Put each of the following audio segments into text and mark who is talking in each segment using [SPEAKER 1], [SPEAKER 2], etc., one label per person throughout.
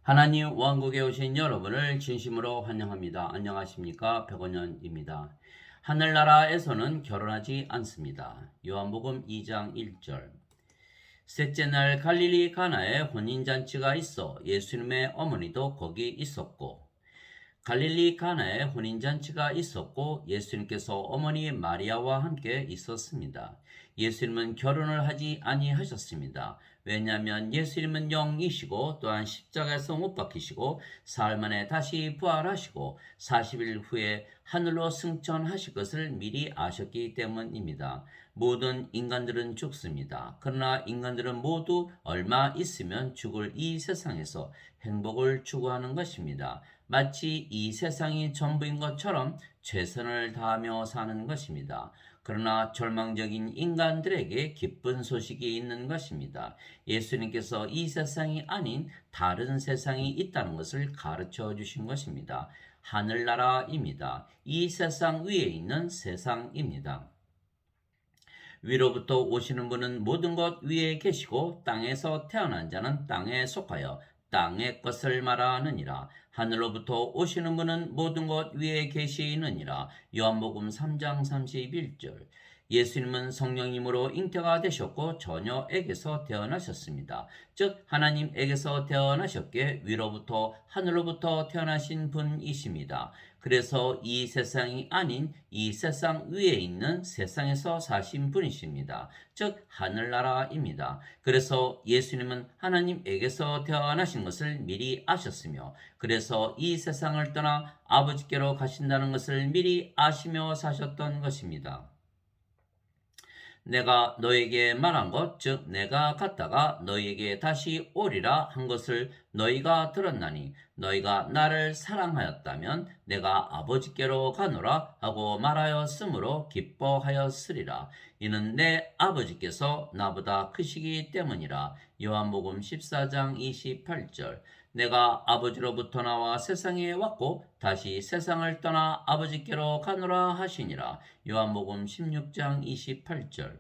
[SPEAKER 1] 하나님 왕국에 오신 여러분을 진심으로 환영합니다. 안녕하십니까? 백원현입니다. 하늘나라에서는 결혼하지 않습니다. 요한복음 2장 1절. 셋째 날 갈릴리 가나에 혼인잔치가 있어 예수님의 어머니도 거기 있었고, 갈릴리 가나에 혼인잔치가 있었고 예수님께서 어머니 마리아와 함께 있었습니다. 예수님은 결혼을 하지 아니하셨습니다. 왜냐하면 예수님은 영이시고 또한 십자가에서 못 박히시고 사흘 만에 다시 부활하시고 40일 후에 하늘로 승천하실 것을 미리 아셨기 때문입니다. 모든 인간들은 죽습니다. 그러나 인간들은 모두 얼마 있으면 죽을 이 세상에서 행복을 추구하는 것입니다. 마치 이 세상이 전부인 것처럼 최선을 다하며 사는 것입니다. 그러나 절망적인 인간들에게 기쁜 소식이 있는 것입니다. 예수님께서 이 세상이 아닌 다른 세상이 있다는 것을 가르쳐 주신 것입니다. 하늘나라입니다. 이 세상 위에 있는 세상입니다. 위로부터 오시는 분은 모든 것 위에 계시고 땅에서 태어난 자는 땅에 속하여 땅의 것을 말하느니라. 하늘로부터 오시는 분은 모든 것 위에 계시느니라. 요한복음 3장 31절. 예수님은 성령님으로 잉태가 되셨고 처녀에게서 태어나셨습니다. 즉 하나님에게서 태어나셨기에 위로부터 하늘로부터 태어나신 분이십니다. 그래서 이 세상이 아닌 이 세상 위에 있는 세상에서 사신 분이십니다. 즉 하늘나라입니다. 그래서 예수님은 하나님에게서 태어나신 것을 미리 아셨으며, 그래서 이 세상을 떠나 아버지께로 가신다는 것을 미리 아시며 사셨던 것입니다. 내가 너에게 말한 것, 즉 내가 갔다가 너희에게 다시 오리라 한 것을 너희가 들었나니, 너희가 나를 사랑하였다면 내가 아버지께로 가노라 하고 말하였으므로 기뻐하였으리라. 이는 내 아버지께서 나보다 크시기 때문이라. 요한복음 14장 28절. 내가 아버지로부터 나와 세상에 왔고 다시 세상을 떠나 아버지께로 가노라 하시니라. 요한복음 16장 28절.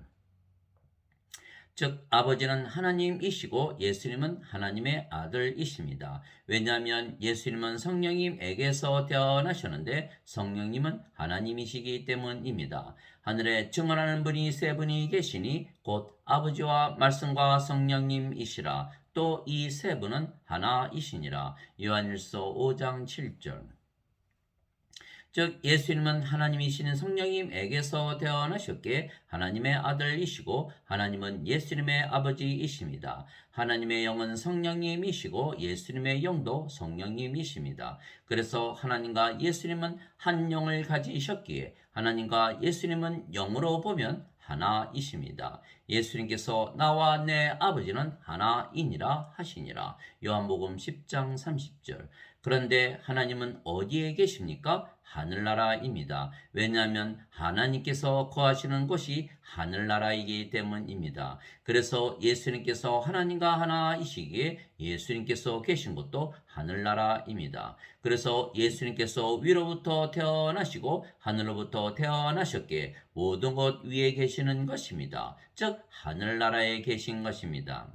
[SPEAKER 1] 즉 아버지는 하나님이시고 예수님은 하나님의 아들이십니다. 왜냐하면 예수님은 성령님에게서 태어나셨는데 성령님은 하나님이시기 때문입니다. 하늘에 증언하는 분이 세 분이 계시니 곧 아버지와 말씀과 성령님이시라. 또 이 세 분은 하나이시니라. 요한일서 5장 7절. 즉 예수님은 하나님이신 성령님에게서 태어나셨기에 하나님의 아들이시고 하나님은 예수님의 아버지이십니다. 하나님의 영은 성령님이시고 예수님의 영도 성령님이십니다. 그래서 하나님과 예수님은 한 영을 가지셨기에 하나님과 예수님은 영으로 보면 하나이십니다. 예수님께서 나와 내 아버지는 하나이니라 하시니라. 요한복음 10장 30절. 그런데 하나님은 어디에 계십니까? 하늘나라입니다. 왜냐하면 하나님께서 거하시는 곳이 하늘나라이기 때문입니다. 그래서 예수님께서 하나님과 하나이시기에 예수님께서 계신 곳도 하늘나라입니다. 그래서 예수님께서 위로부터 태어나시고 하늘로부터 태어나셨기에 모든 것 위에 계시는 것입니다. 즉 하늘나라에 계신 것입니다.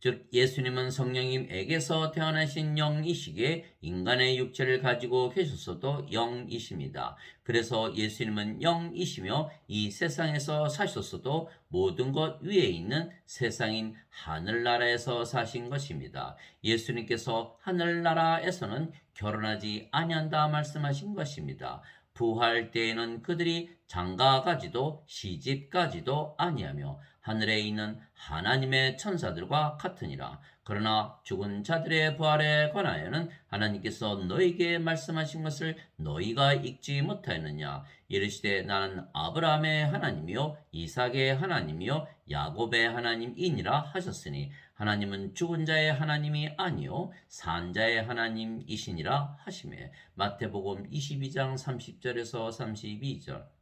[SPEAKER 1] 즉 예수님은 성령님에게서 태어나신 영이시기에 인간의 육체를 가지고 계셨어도 영이십니다. 그래서 예수님은 영이시며 이 세상에서 사셨어도 모든 것 위에 있는 세상인 하늘나라에서 사신 것입니다. 예수님께서 하늘나라에서는 결혼하지 아니한다 말씀하신 것입니다. 부활 때에는 그들이 장가가지도 시집가지도 아니하며 하늘에 있는 하나님의 천사들과 같으니라. 그러나 죽은 자들의 부활에 관하여는 하나님께서 너에게 말씀하신 것을 너희가 읽지 못하였느냐. 이르시되 나는 아브라함의 하나님이요 이삭의 하나님이요 야곱의 하나님이니라 하셨으니 하나님은 죽은 자의 하나님이 아니요 산 자의 하나님이시니라 하시매. 마태복음 22장 30절에서 32절.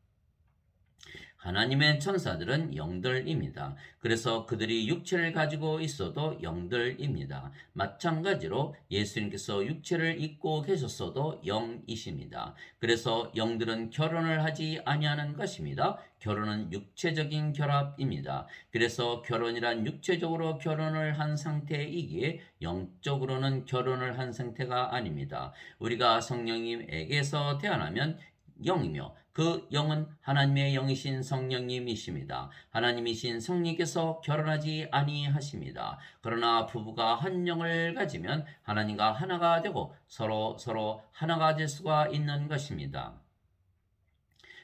[SPEAKER 1] 하나님의 천사들은 영들입니다. 그래서 그들이 육체를 가지고 있어도 영들입니다. 마찬가지로 예수님께서 육체를 입고 계셨어도 영이십니다. 그래서 영들은 결혼을 하지 아니하는 것입니다. 결혼은 육체적인 결합입니다. 그래서 결혼이란 육체적으로 결혼을 한 상태이기에 영적으로는 결혼을 한 상태가 아닙니다. 우리가 성령님에게서 태어나면 영이며 그 영은 하나님의 영이신 성령님이십니다. 하나님이신 성령께서 결혼하지 아니하십니다. 그러나 부부가 한 영을 가지면 하나님과 하나가 되고 서로 하나가 될 수가 있는 것입니다.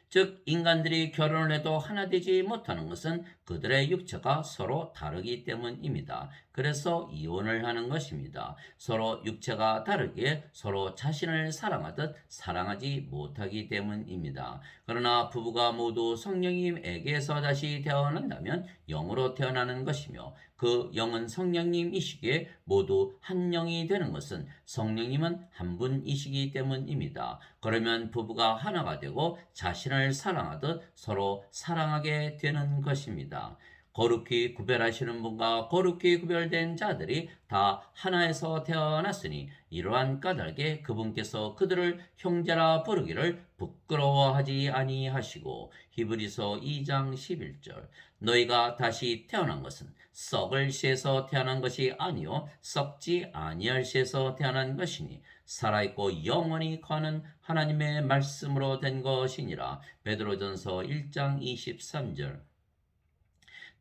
[SPEAKER 1] 즉 인간들이 결혼을 해도 하나 되지 못하는 것은 그들의 육체가 서로 다르기 때문입니다. 그래서 이혼을 하는 것입니다. 서로 육체가 다르기에 서로 자신을 사랑하듯 사랑하지 못하기 때문입니다. 그러나 부부가 모두 성령님에게서 다시 태어난다면 영으로 태어나는 것이며 그 영은 성령님이시기에 모두 한 영이 되는 것은 성령님은 한 분이시기 때문입니다. 그러면 부부가 하나가 되고 자신을 사랑하듯 서로 사랑하게 되는 것입니다. 거룩히 구별하시는 분과 거룩히 구별된 자들이 다 하나에서 태어났으니 이러한 까닭에 그분께서 그들을 형제라 부르기를 부끄러워하지 아니하시고 히브리서 2장 11절 너희가 다시 태어난 것은 썩을 씨에서 태어난 것이 아니요 썩지 아니할 씨에서 태어난 것이니 살아있고 영원히 거하는 하나님의 말씀으로 된 것이니라. 베드로전서 1장 23절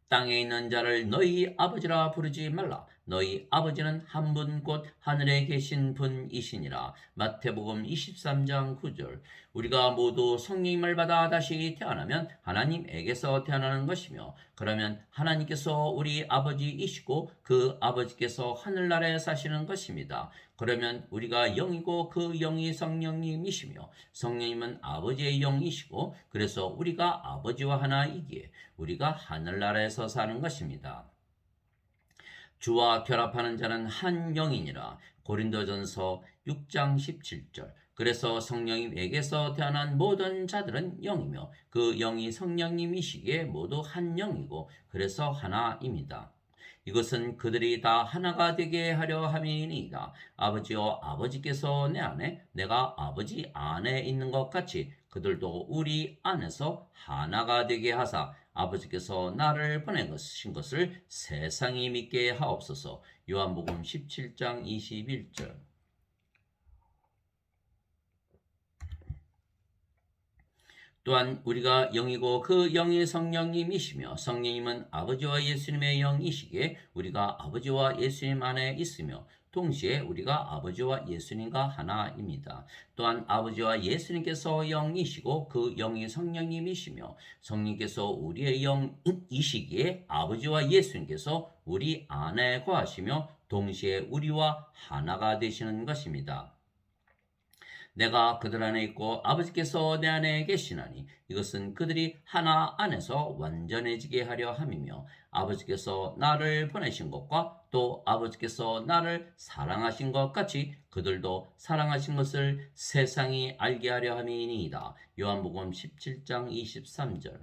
[SPEAKER 1] 땅에 있는 자를 너희 아버지라 부르지 말라. 너희 아버지는 한 분 곧 하늘에 계신 분이시니라. 마태복음 23장 9절 우리가 모두 성령님을 받아 다시 태어나면 하나님에게서 태어나는 것이며 그러면 하나님께서 우리 아버지이시고 그 아버지께서 하늘나라에 사시는 것입니다. 그러면 우리가 영이고 그 영이 성령님이시며 성령님은 아버지의 영이시고 그래서 우리가 아버지와 하나이기에 우리가 하늘나라에서 사는 것입니다. 주와 결합하는 자는 한 영이니라. 고린도전서 6장 17절 그래서 성령님에게서 태어난 모든 자들은 영이며 그 영이 성령님이시기에 모두 한 영이고 그래서 하나입니다. 이것은 그들이 다 하나가 되게 하려 함이니이다. 아버지여 아버지께서 내 안에 내가 아버지 안에 있는 것 같이 그들도 우리 안에서 하나가 되게 하사 아버지께서 나를 보내신 것을 세상이 믿게 하옵소서. 요한복음 17장 21절 또한 우리가 영이고 그 영이 성령님이시며 성령님은 아버지와 예수님의 영이시기에 우리가 아버지와 예수님 안에 있으며 동시에 우리가 아버지와 예수님과 하나입니다. 또한 아버지와 예수님께서 영이시고 그 영이 성령님이시며 성령께서 우리의 영이시기에 아버지와 예수님께서 우리 안에 거하시며 동시에 우리와 하나가 되시는 것입니다. 내가 그들 안에 있고 아버지께서 내 안에 계시나니 이것은 그들이 하나 안에서 완전해지게 하려 함이며 아버지께서 나를 보내신 것과 또 아버지께서 나를 사랑하신 것 같이 그들도 사랑하신 것을 세상이 알게 하려 함이니이다. 요한복음 17장 23절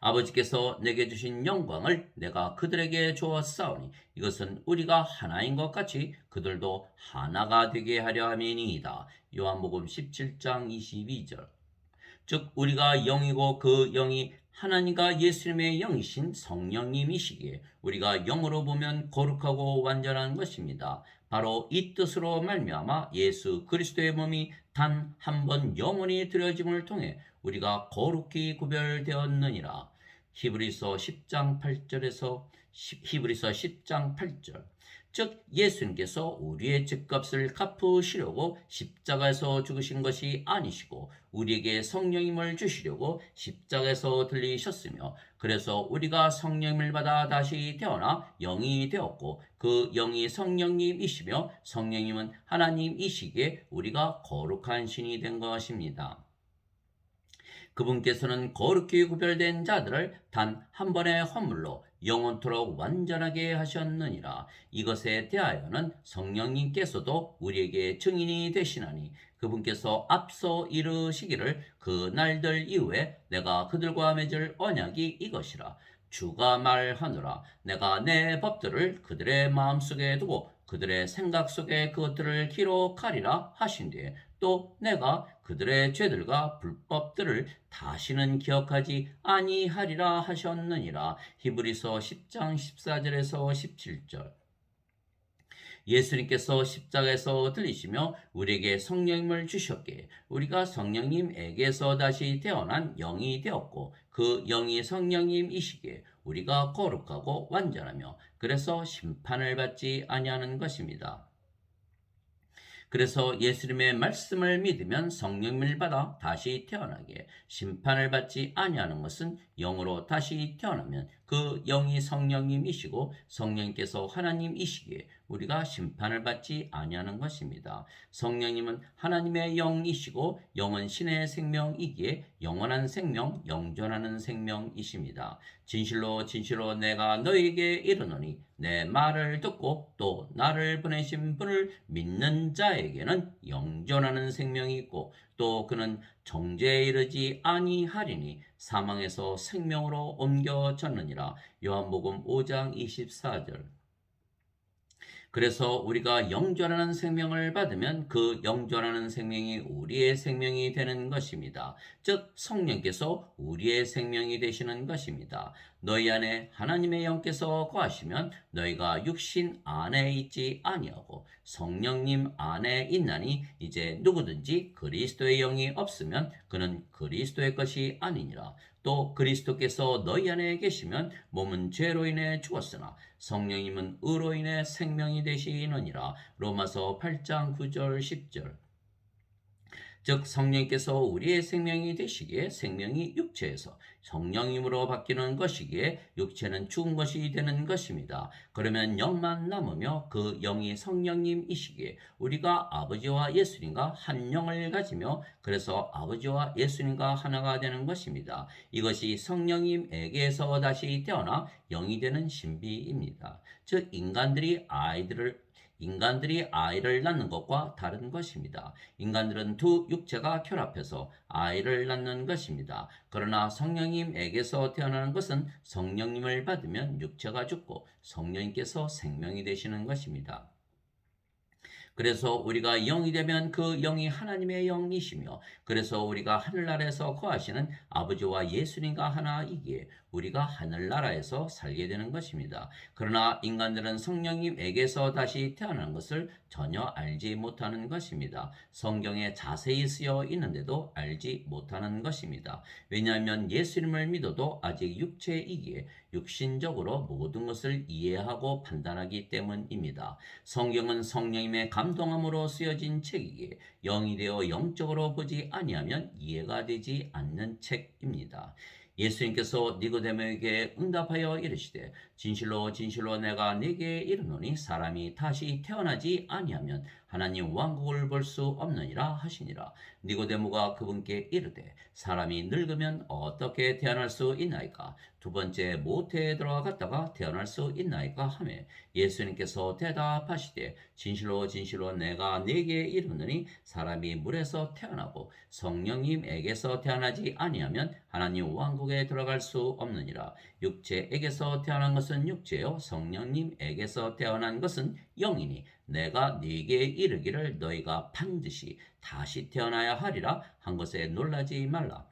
[SPEAKER 1] 아버지께서 내게 주신 영광을 내가 그들에게 주었사오니 이것은 우리가 하나인 것 같이 그들도 하나가 되게 하려 함이니이다. 요한복음 17장 22절 즉 우리가 영이고 그 영이 하나님과 예수님의 영이신 성령님이시기에 우리가 영으로 보면 거룩하고 완전한 것입니다. 바로 이 뜻으로 말미암아 예수 그리스도의 몸이 단 한 번 영원히 드려짐을 통해 우리가 거룩히 구별되었느니라. 히브리서 10장 8절에서 히브리서 10장 8절 즉 예수님께서 우리의 죄값을 갚으시려고 십자가에서 죽으신 것이 아니시고 우리에게 성령님을 주시려고 십자가에서 들리셨으며 그래서 우리가 성령님을 받아 다시 태어나 영이 되었고 그 영이 성령님이시며 성령님은 하나님이시기에 우리가 거룩한 신이 된 것입니다. 그분께서는 거룩히 구별된 자들을 단 한 번의 헌물로 영원토록 완전하게 하셨느니라. 이것에 대하여는 성령님께서도 우리에게 증인이 되시나니 그분께서 앞서 이르시기를 그 날들 이후에 내가 그들과 맺을 언약이 이것이라. 주가 말하노라. 내가 내 법들을 그들의 마음속에 두고 그들의 생각 속에 그것들을 기록하리라 하신 뒤에 또 내가 그들의 죄들과 불법들을 다시는 기억하지 아니하리라 하셨느니라. 히브리서 10장 14절에서 17절. 예수님께서 십자가에서 들리시며 우리에게 성령님을 주셨기에 우리가 성령님에게서 다시 태어난 영이 되었고 그 영이 성령님이시기에 우리가 거룩하고 완전하며 그래서 심판을 받지 아니하는 것입니다. 그래서 예수님의 말씀을 믿으면 성령을 받아 다시 태어나게, 심판을 받지 아니하는 것은 영으로 다시 태어나면 그 영이 성령님이시고 성령께서 하나님이시기에 우리가 심판을 받지 아니하는 것입니다. 성령님은 하나님의 영이시고 영은 신의 생명이기에 영원한 생명, 영존하는 생명이십니다. 진실로 진실로 내가 너희에게 이르노니 내 말을 듣고 또 나를 보내신 분을 믿는 자에게는 영존하는 생명이 있고 또 그는 정죄에 이르지 아니하리니 사망에서 생명으로 옮겨졌느니라. 요한복음 5장 24절. 그래서 우리가 영존하는 생명을 받으면 그 영존하는 생명이 우리의 생명이 되는 것입니다. 즉 성령께서 우리의 생명이 되시는 것입니다. 너희 안에 하나님의 영께서 거하시면 너희가 육신 안에 있지 아니하고 성령님 안에 있나니 이제 누구든지 그리스도의 영이 없으면 그는 그리스도의 것이 아니니라. 또 그리스도께서 너희 안에 계시면 몸은 죄로 인해 죽었으나 성령님은 의로 인해 생명이 되시느니라. 로마서 8장 9절 10절. 즉 성령께서 우리의 생명이 되시기에 생명이 육체에서 성령님으로 바뀌는 것이기에 육체는 죽은 것이 되는 것입니다. 그러면 영만 남으며 그 영이 성령님이시기에 우리가 아버지와 예수님과 한 영을 가지며 그래서 아버지와 예수님과 하나가 되는 것입니다. 이것이 성령님에게서 다시 태어나 영이 되는 신비입니다. 즉 인간들이 아이를 낳는 것과 다른 것입니다. 인간들은 두 육체가 결합해서 아이를 낳는 것입니다. 그러나 성령님에게서 태어나는 것은 성령님을 받으면 육체가 죽고 성령님께서 생명이 되시는 것입니다. 그래서 우리가 영이 되면 그 영이 하나님의 영이시며 그래서 우리가 하늘나라에서 거하시는 아버지와 예수님과 하나이기에 우리가 하늘나라에서 살게 되는 것입니다. 그러나 인간들은 성령님에게서 다시 태어나는 것을 전혀 알지 못하는 것입니다. 성경에 자세히 쓰여 있는데도 알지 못하는 것입니다. 왜냐하면 예수님을 믿어도 아직 육체이기에 육신적으로 모든 것을 이해하고 판단하기 때문입니다. 성경은 성령님의 감동함으로 쓰여진 책이기에 영이 되어 영적으로 보지 아니하면 이해가 되지 않는 책입니다. 예수님께서 니고데모에게 응답하여 이르시되 진실로 진실로 내가 네게 이르노니 사람이 다시 태어나지 아니하면 하나님 왕국을 볼 수 없느니라 하시니라. 니고데모가 그분께 이르되 사람이 늙으면 어떻게 태어날 수 있나이까? 두 번째 모태에 들어갔다가 태어날 수 있나이까 하매 예수님께서 대답하시되 진실로 진실로 내가 네게 이르노니 사람이 물에서 태어나고 성령님에게서 태어나지 아니하면 하나님 왕국에 들어갈 수 없느니라. 육체에게서 태어난 것은 육체요 성령님에게서 태어난 것은 영이니 내가 네게 이르기를 너희가 반드시 다시 태어나야 하리라 한 것에 놀라지 말라.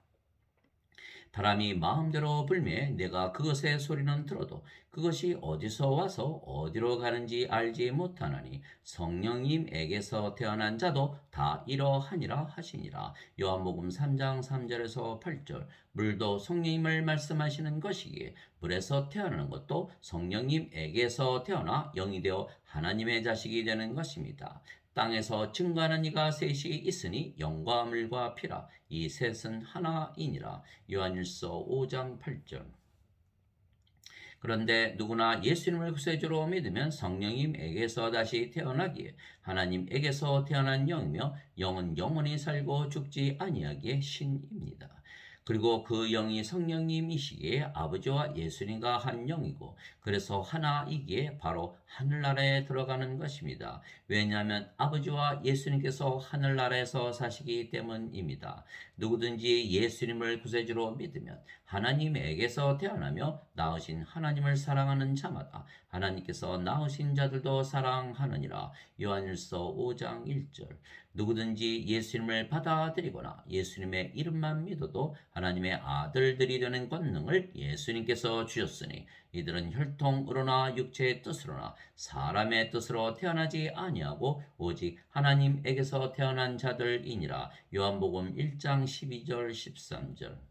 [SPEAKER 1] 바람이 마음대로 불매 내가 그것의 소리는 들어도 그것이 어디서 와서 어디로 가는지 알지 못하나니 성령님에게서 태어난 자도 다 이러하니라 하시니라. 요한복음 3장 3절에서 8절. 물도 성령님을 말씀하시는 것이기에 물에서 태어나는 것도 성령님에게서 태어나 영이 되어 하나님의 자식이 되는 것입니다. 땅에서 증거하는 이가 셋이 있으니 영과 물과 피라. 이 셋은 하나이니라. 요한일서 5장 8절. 그런데 누구나 예수님을 구세주로 믿으면 성령님에게서 다시 태어나기에 하나님에게서 태어난 영이며 영은 영원히 살고 죽지 아니하기에 신입니다. 그리고 그 영이 성령님이시기에 아버지와 예수님과 한 영이고 그래서 하나이기에 바로 하늘나라에 들어가는 것입니다. 왜냐하면 아버지와 예수님께서 하늘나라에서 사시기 때문입니다. 누구든지 예수님을 구세주로 믿으면 하나님에게서 태어나며 낳으신 하나님을 사랑하는 자마다 하나님께서 낳으신 자들도 사랑하느니라. 요한일서 5장 1절. 누구든지 예수님을 받아들이거나 예수님의 이름만 믿어도 하나님의 아들들이 되는 권능을 예수님께서 주셨으니 이들은 혈통으로나 육체의 뜻으로나 사람의 뜻으로 태어나지 아니하고 오직 하나님에게서 태어난 자들이니라. 요한복음 1장 12절 13절.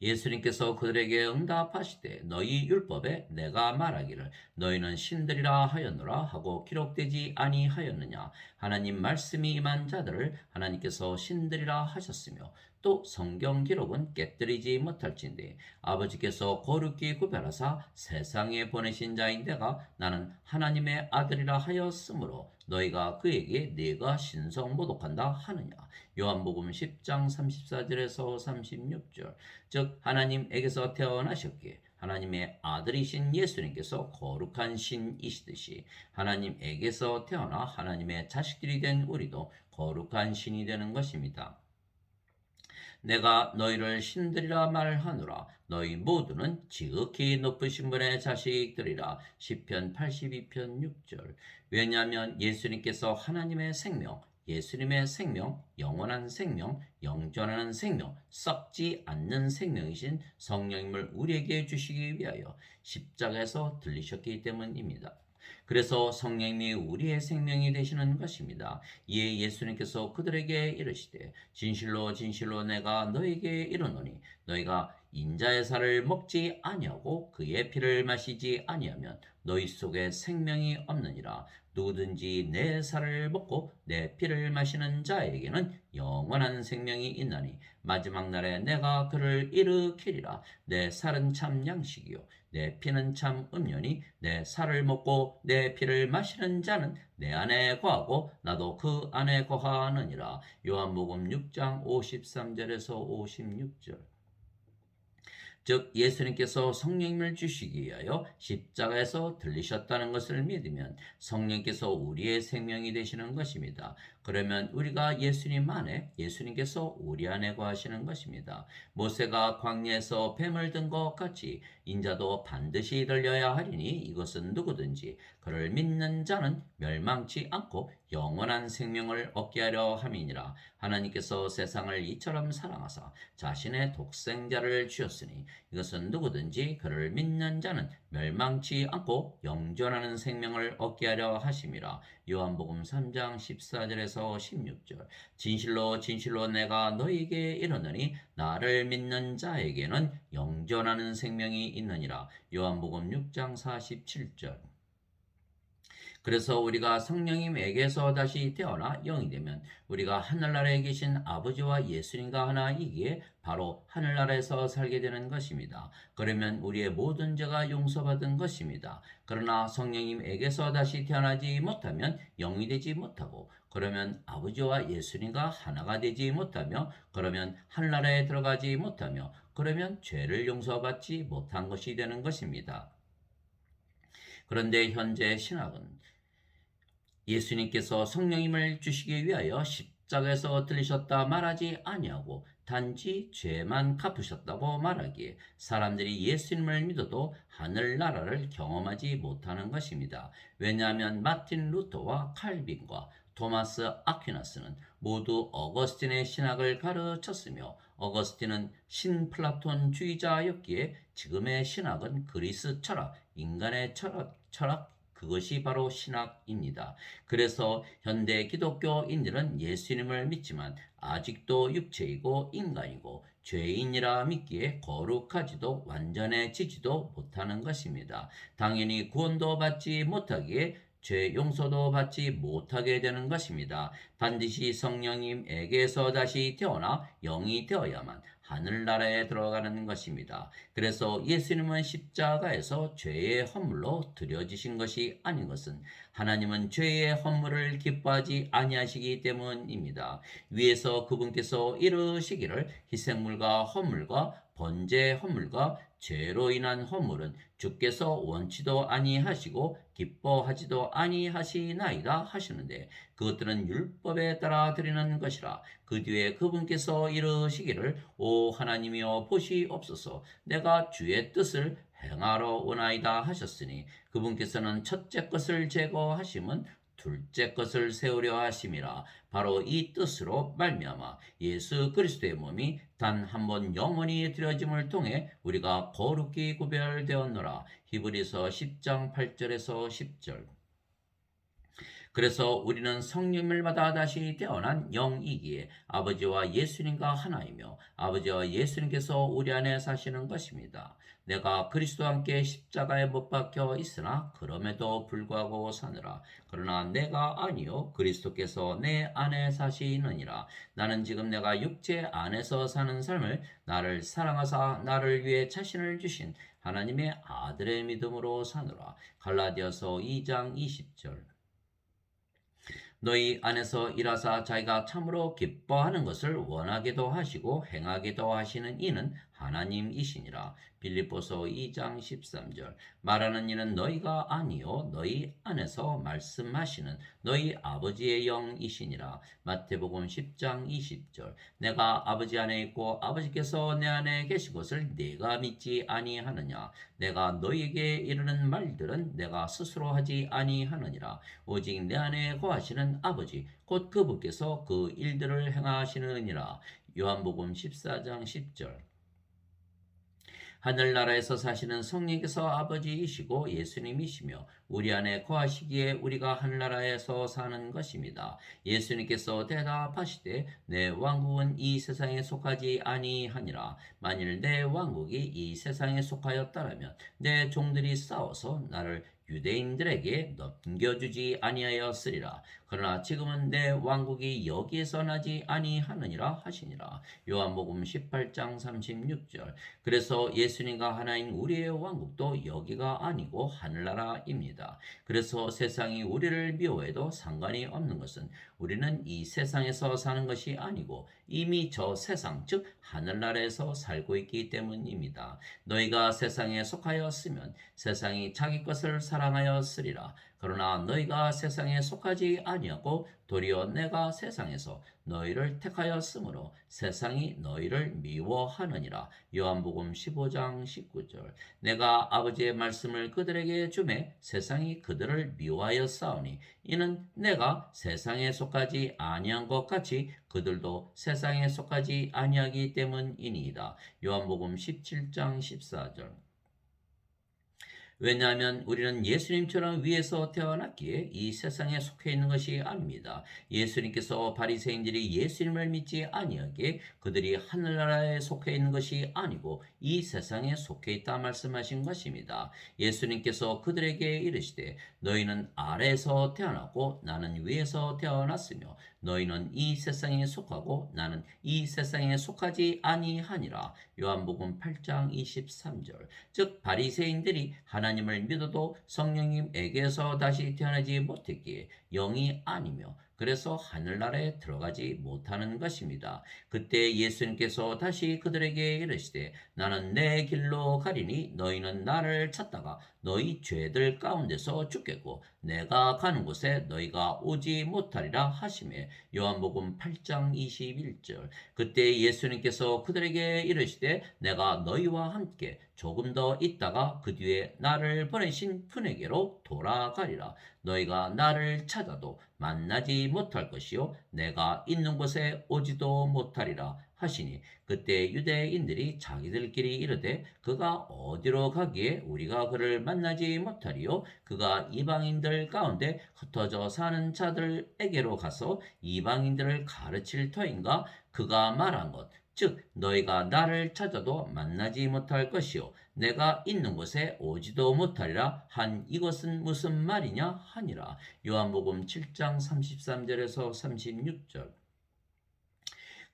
[SPEAKER 1] 예수님께서 그들에게 응답하시되 너희 율법에 내가 말하기를 너희는 신들이라 하였노라 하고 기록되지 아니하였느냐. 하나님 말씀이 임한 자들을 하나님께서 신들이라 하셨으며 또 성경 기록은 깨뜨리지 못할진대 아버지께서 거룩히 구별하사 세상에 보내신 자인데가 나는 하나님의 아들이라 하였으므로 너희가 그에게 네가 신성 모독한다 하느냐. 요한복음 10장 34절에서 36절. 즉 하나님에게서 태어나셨기에 하나님의 아들이신 예수님께서 거룩한 신이시듯이 하나님에게서 태어나 하나님의 자식들이 된 우리도 거룩한 신이 되는 것입니다. 내가 너희를 신들이라 말하노라. 너희 모두는 지극히 높으신 분의 자식들이라. 시편 82편 6절. 왜냐하면 예수님께서 하나님의 생명, 예수님의 생명, 영원한 생명, 영존하는 생명, 썩지 않는 생명이신 성령님을 우리에게 주시기 위하여 십자가에서 들리셨기 때문입니다. 그래서 성령님이 우리의 생명이 되시는 것입니다. 이에 예수님께서 그들에게 이르시되 진실로 진실로 내가 너에게 이르노니 너희가 인자의 살을 먹지 아니하고 그의 피를 마시지 아니하면 너희 속에 생명이 없느니라. 누구든지 내 살을 먹고 내 피를 마시는 자에게는 영원한 생명이 있나니 마지막 날에 내가 그를 일으키리라. 내 살은 참 양식이요 내 피는 참 음료니 내 살을 먹고 내 피를 마시는 자는 내 안에 거하고 나도 그 안에 거하느니라. 요한복음 6장 53절에서 56절. 즉 예수님께서 성령님을 주시기 위하여 십자가에서 들리셨다는 것을 믿으면 성령께서 우리의 생명이 되시는 것입니다. 그러면 우리가 예수님 안에 예수님께서 우리 안에 거하시는 것입니다. 모세가 광야에서 뱀을 든 것 같이 인자도 반드시 들려야 하리니 이것은 누구든지 그를 믿는 자는 멸망치 않고 영원한 생명을 얻게 하려 함이니라. 하나님께서 세상을 이처럼 사랑하사 자신의 독생자를 주셨으니 이것은 누구든지 그를 믿는 자는 멸망치 않고 영존하는 생명을 얻게 하려 하심이라. 요한복음 3장 14절에서 16절. 진실로 진실로 내가 너희에게 이르노니 나를 믿는 자에게는 영존하는 생명이 있느니라. 요한복음 6장 47절. 그래서 우리가 성령님에게서 다시 태어나 영이 되면 우리가 하늘나라에 계신 아버지와 예수님과 하나이기에 바로 하늘나라에서 살게 되는 것입니다. 그러면 우리의 모든 죄가 용서받은 것입니다. 그러나 성령님에게서 다시 태어나지 못하면 영이 되지 못하고 그러면 아버지와 예수님과 하나가 되지 못하며 그러면 하늘나라에 들어가지 못하며 그러면 죄를 용서받지 못한 것이 되는 것입니다. 그런데 현재 신학은 예수님께서 성령님을 주시기 위하여 십자가에서 들리셨다 말하지 아니하고 단지 죄만 갚으셨다고 말하기에 사람들이 예수님을 믿어도 하늘나라를 경험하지 못하는 것입니다. 왜냐하면 마틴 루터와 칼빈과 토마스 아퀴나스는 모두 어거스틴의 신학을 가르쳤으며 어거스틴은 신플라톤주의자였기에 지금의 신학은 그리스 철학, 인간의 철학 그것이 바로 신학입니다. 그래서 현대 기독교인들은 예수님을 믿지만 아직도 육체이고 인간이고 죄인이라 믿기에 거룩하지도 완전해지지도 못하는 것입니다. 당연히 구원도 받지 못하기에 죄 용서도 받지 못하게 되는 것입니다. 반드시 성령님에게서 다시 태어나 영이 되어야만 하늘나라에 들어가는 것입니다. 그래서 예수님은 십자가에서 죄의 헌물로 드려지신 것이 아닌 것은 하나님은 죄의 헌물을 기뻐하지 아니하시기 때문입니다. 위에서 그분께서 이르시기를 희생물과 헌물과 번제 헌물과 죄로 인한 헌물은 주께서 원치도 아니하시고 기뻐하지도 아니하시나이다 하시는데 그것들은 율법에 따라 드리는 것이라. 그 뒤에 그분께서 이르시기를 오 하나님이여 보시옵소서 내가 주의 뜻을 행하러 오나이다 하셨으니 그분께서는 첫째 것을 제거하심은 둘째 것을 세우려 하심이라. 바로 이 뜻으로 말미암아 예수 그리스도의 몸이 단 한 번 영원히 드려짐을 통해 우리가 거룩히 구별되었노라. 히브리서 10장 8절에서 10절. 그래서 우리는 성령을 받아 다시 태어난 영이기에 아버지와 예수님과 하나이며 아버지와 예수님께서 우리 안에 사시는 것입니다. 내가 그리스도와 함께 십자가에 못 박혀 있으나 그럼에도 불구하고 사느라. 그러나 내가 아니요 그리스도께서 내 안에 사시느니라. 나는 지금 내가 육체 안에서 사는 삶을 나를 사랑하사 나를 위해 자신을 주신 하나님의 아들의 믿음으로 사느라. 갈라디아서 2장 20절. 너희 안에서 일하사 자기가 참으로 기뻐하는 것을 원하기도 하시고 행하기도 하시는 이는 하나님이시니라. 빌립보서 2장 13절. 말하는 이는 너희가 아니요 너희 안에서 말씀하시는 너희 아버지의 영이시니라. 마태복음 10장 20절. 내가 아버지 안에 있고 아버지께서 내 안에 계신 것을 네가 믿지 아니하느냐. 내가 너희에게 이르는 말들은 내가 스스로 하지 아니하느니라. 오직 내 안에 거하시는 아버지 곧 그분께서 그 일들을 행하시느니라. 요한복음 14장 10절. 하늘나라에서 사시는 성령께서 아버지이시고 예수님이시며 우리 안에 거하시기에 우리가 하늘나라에서 사는 것입니다. 예수님께서 대답하시되 내 왕국은 이 세상에 속하지 아니하니라. 만일 내 왕국이 이 세상에 속하였다라면 내 종들이 싸워서 나를 유대인들에게 넘겨주지 아니하였으리라. 그러나 지금은 내 왕국이 여기에서 나지 아니하느니라 하시니라. 요한복음 18장 36절. 그래서 예수님과 하나인 우리의 왕국도 여기가 아니고 하늘나라입니다. 그래서 세상이 우리를 미워해도 상관이 없는 것은 우리는 이 세상에서 사는 것이 아니고 이미 저 세상 즉 하늘나라에서 살고 있기 때문입니다. 너희가 세상에 속하였으면 세상이 자기 것을 사랑하였으리라. 그러나 너희가 세상에 속하지 아니하고 도리어 내가 세상에서 너희를 택하였으므로 세상이 너희를 미워하느니라. 요한복음 15장 19절. 내가 아버지의 말씀을 그들에게 주매 세상이 그들을 미워하였사오니 이는 내가 세상에 속하지 아니한 것 같이 그들도 세상에 속하지 아니하기 때문이니이다. 요한복음 17장 14절. 왜냐하면 우리는 예수님처럼 위에서 태어났기에 이 세상에 속해 있는 것이 아닙니다. 예수님께서 바리새인들이 예수님을 믿지 아니하기에 그들이 하늘나라에 속해 있는 것이 아니고 이 세상에 속해 있다 말씀하신 것입니다. 예수님께서 그들에게 이르시되 너희는 아래에서 태어났고 나는 위에서 태어났으며 너희는 이 세상에 속하고 나는 이 세상에 속하지 아니하니라. 요한복음 8장 23절. 즉 바리새인들이 하나님을 믿어도 성령님에게서 다시 태어나지 못했기에 영이 아니며 그래서 하늘나라에 들어가지 못하는 것입니다. 그때 예수님께서 다시 그들에게 이르시되 나는 내 길로 가리니 너희는 나를 찾다가 너희 죄들 가운데서 죽겠고 내가 가는 곳에 너희가 오지 못하리라 하시매 요한복음 8장 21절. 그때 예수님께서 그들에게 이르시되 내가 너희와 함께 조금 더 있다가 그 뒤에 나를 보내신 분에게로 돌아가리라. 너희가 나를 찾아도 만나지 못할 것이요 내가 있는 곳에 오지도 못하리라 하시니 그때 유대인들이 자기들끼리 이르되 그가 어디로 가기에 우리가 그를 만나지 못하리요 그가 이방인들 가운데 흩어져 사는 자들에게로 가서 이방인들을 가르칠 터인가. 그가 말한 것 즉 너희가 나를 찾아도 만나지 못할 것이요 내가 있는 곳에 오지도 못하리라 한 이것은 무슨 말이냐 하니라. 요한복음 7장 33절에서 36절.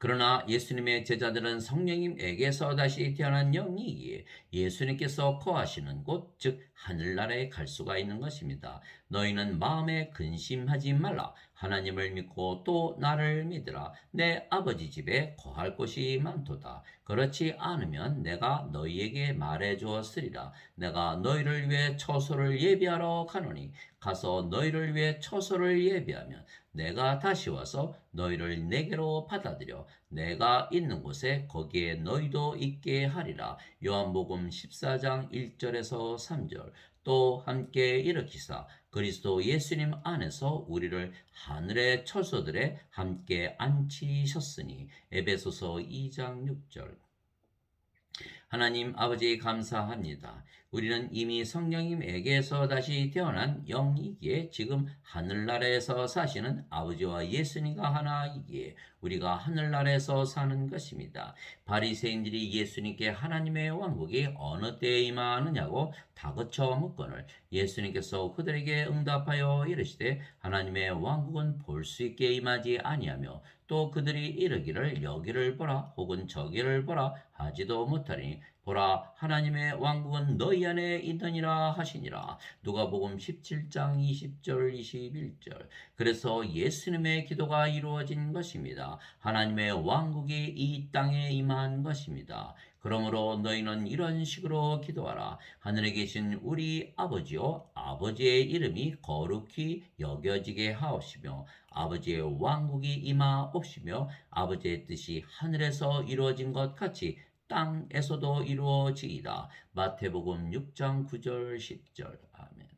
[SPEAKER 1] 그러나 예수님의 제자들은 성령님에게서 다시 태어난 영이기에 예수님께서 거하시는 곳, 즉 하늘나라에 갈 수가 있는 것입니다. 너희는 마음에 근심하지 말라. 하나님을 믿고 또 나를 믿으라. 내 아버지 집에 거할 곳이 많도다. 그렇지 않으면 내가 너희에게 말해 주었으리라. 내가 너희를 위해 처소를 예비하러 가노니 가서 너희를 위해 처소를 예비하면 내가 다시 와서 너희를 내게로 받아들여 내가 있는 곳에 거기에 너희도 있게 하리라. 요한복음 14장 1절에서 3절. 또 함께 일으키사 그리스도 예수님 안에서 우리를 하늘의 처소들에 함께 앉히셨으니. 에베소서 2장 6절. 하나님 아버지 감사합니다. 우리는 이미 성령님에게서 다시 태어난 영이기에 지금 하늘나라에서 사시는 아버지와 예수님과 하나이기에 우리가 하늘나라에서 사는 것입니다. 바리새인들이 예수님께 하나님의 왕국이 어느 때에 임하느냐고 다그쳐 묻거늘 예수님께서 그들에게 응답하여 이르시되 하나님의 왕국은 볼 수 있게 임하지 아니하며 또 그들이 이르기를 여기를 보라 혹은 저기를 보라 하지도 못하리니 보라 하나님의 왕국은 너희 안에 있느니라 하시니라. 누가복음 17장 20절 21절. 그래서 예수님의 기도가 이루어진 것입니다. 하나님의 왕국이 이 땅에 임한 것입니다. 그러므로 너희는 이런 식으로 기도하라. 하늘에 계신 우리 아버지요 아버지의 이름이 거룩히 여겨지게 하옵시며 아버지의 왕국이 임하옵시며 아버지의 뜻이 하늘에서 이루어진 것 같이 땅에서도 이루어지이다. 마태복음 6장 9절 10절. 아멘.